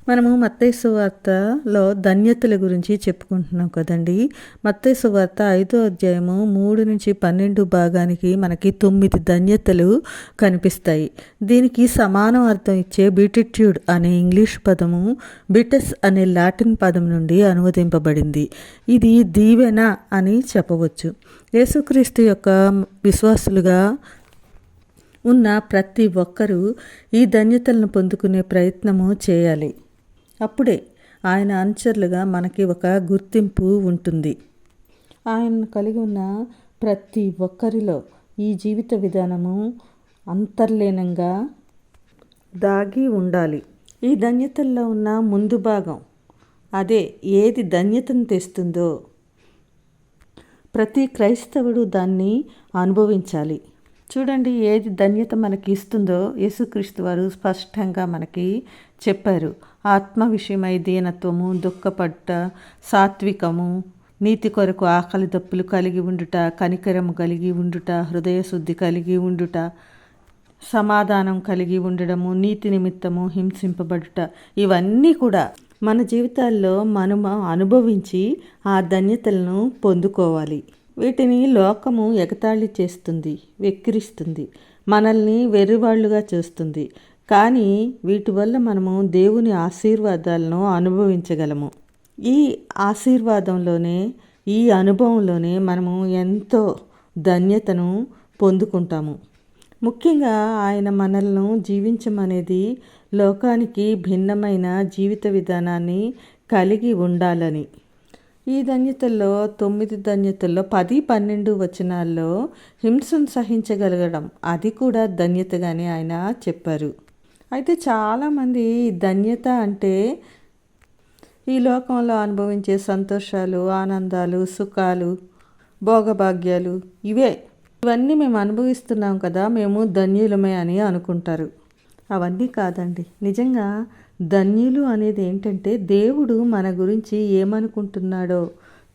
మనము మత్తయి సువార్తలో ధన్యతల గురించి చెప్పుకుంటున్నాం కదండి. మత్తయి సువార్త 5వ అధ్యాయము 3-12 భాగానికి మనకి 9 ధన్యతలు కనిపిస్తాయి. దీనికి సమానం అర్థం ఇచ్చే బీటిట్యూడ్ అనే ఇంగ్లీష్ పదము బిటస్ అనే లాటిన్ పదం నుండి అనువదింపబడింది. ఇది దీవెన అని చెప్పవచ్చు. యేసుక్రీస్తు యొక్క విశ్వాసులుగా ఉన్న ప్రతి ఒక్కరూ ఈ ధన్యతలను పొందుకునే ప్రయత్నము చేయాలి. అప్పుడే ఆయన అనుచరులుగా మనకి ఒక గుర్తింపు ఉంటుంది. ఆయనను కలిగి ఉన్న ప్రతి ఒక్కరిలో ఈ జీవిత విధానము అంతర్లీనంగా దాగి ఉండాలి. ఈ ధన్యతల్లో ఉన్న ముందు భాగం, అదే ఏది ధన్యతను తెస్తుందో ప్రతి క్రైస్తవుడు దాన్ని అనుభవించాలి. చూడండి, ఏది ధన్యత మనకి ఇస్తుందో యేసుక్రీస్తు వారు స్పష్టంగా మనకి చెప్పారు. ఆత్మ విషయమై దీనత్వము, దుఃఖపడ్డ, సాత్వికము, నీతి కొరకు ఆకలి దప్పులు కలిగి ఉండుట, కనికరము కలిగి ఉండుట, హృదయశుద్ధి కలిగి ఉండుట, సమాధానం కలిగి ఉండడము, నీతి నిమిత్తము హింసింపబడుట, ఇవన్నీ కూడా మన జీవితాల్లో మనము అనుభవించి ఆ ధన్యతలను పొందుకోవాలి. వీటిని లోకము ఎగతాళి చేస్తుంది, వెక్కిరిస్తుంది, మనల్ని వెర్రివాళ్లుగా చేస్తుంది. కానీ వీటి వల్ల మనము దేవుని ఆశీర్వాదాలను అనుభవించగలము. ఈ ఆశీర్వాదంలోనే, ఈ అనుభవంలోనే మనము ఎంతో ధన్యతను పొందుకుంటాము. ముఖ్యంగా ఆయన మనల్ని జీవించమనేది లోకానికి భిన్నమైన జీవిత విధానాన్ని కలిగి ఉండాలని. ఈ ధన్యతల్లో 9 ధన్యతల్లో 10-12 వచనాల్లో హింసను సహించగలగడం, అది కూడా ధన్యతగానే ఆయన చెప్పారు. అయితే చాలామంది ధన్యత అంటే ఈ లోకంలో అనుభవించే సంతోషాలు, ఆనందాలు, సుఖాలు, భోగభాగ్యాలు, ఇవన్నీ మేము అనుభవిస్తున్నాం కదా, మేము ధన్యులమే అని అనుకుంటారు. అవన్నీ కాదండి. నిజంగా ధన్యులు అనేది ఏంటంటే దేవుడు మన గురించి ఏమనుకుంటున్నాడో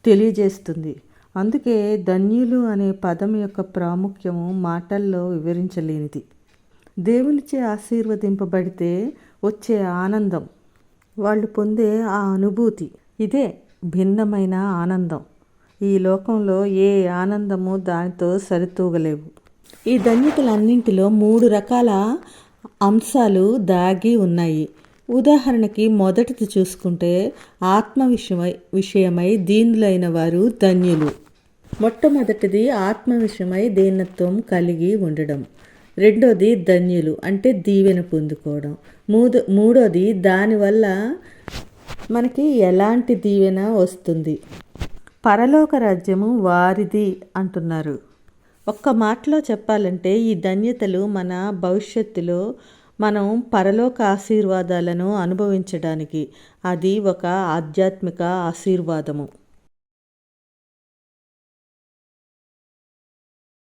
తెలియజేస్తుంది. అందుకే ధన్యులు అనే పదం యొక్క ప్రాముఖ్యము మాటల్లో వివరించలేనిది. దేవునిచే ఆశీర్వదింపబడితే వచ్చే ఆనందం, వాళ్ళు పొందే ఆ అనుభూతి, ఇదే భిన్నమైన ఆనందం. ఈ లోకంలో ఏ ఆనందము దానితో సరితూగలేవు. ఈ ధన్యతలన్నింటిలో 3 రకాల అంశాలు దాగి ఉన్నాయి. ఉదాహరణకి మొదటిది చూసుకుంటే ఆత్మ విషయమై దీనులైన వారు ధన్యులు. మొట్టమొదటిది ఆత్మ విషయమై దీనత్వం కలిగి ఉండడం. రెండోది ధన్యులు అంటే దీవెన పొందుకోవడం. మూడోది దానివల్ల మనకి ఎలాంటి దీవెన వస్తుంది, పరలోక రాజ్యము వారిది అంటున్నారు. ఒక్క మాటలో చెప్పాలంటే ఈ ధన్యతలు మన భవిష్యత్తులో మనం పరలోక ఆశీర్వాదాలను అనుభవించడానికి, అది ఒక ఆధ్యాత్మిక ఆశీర్వాదము.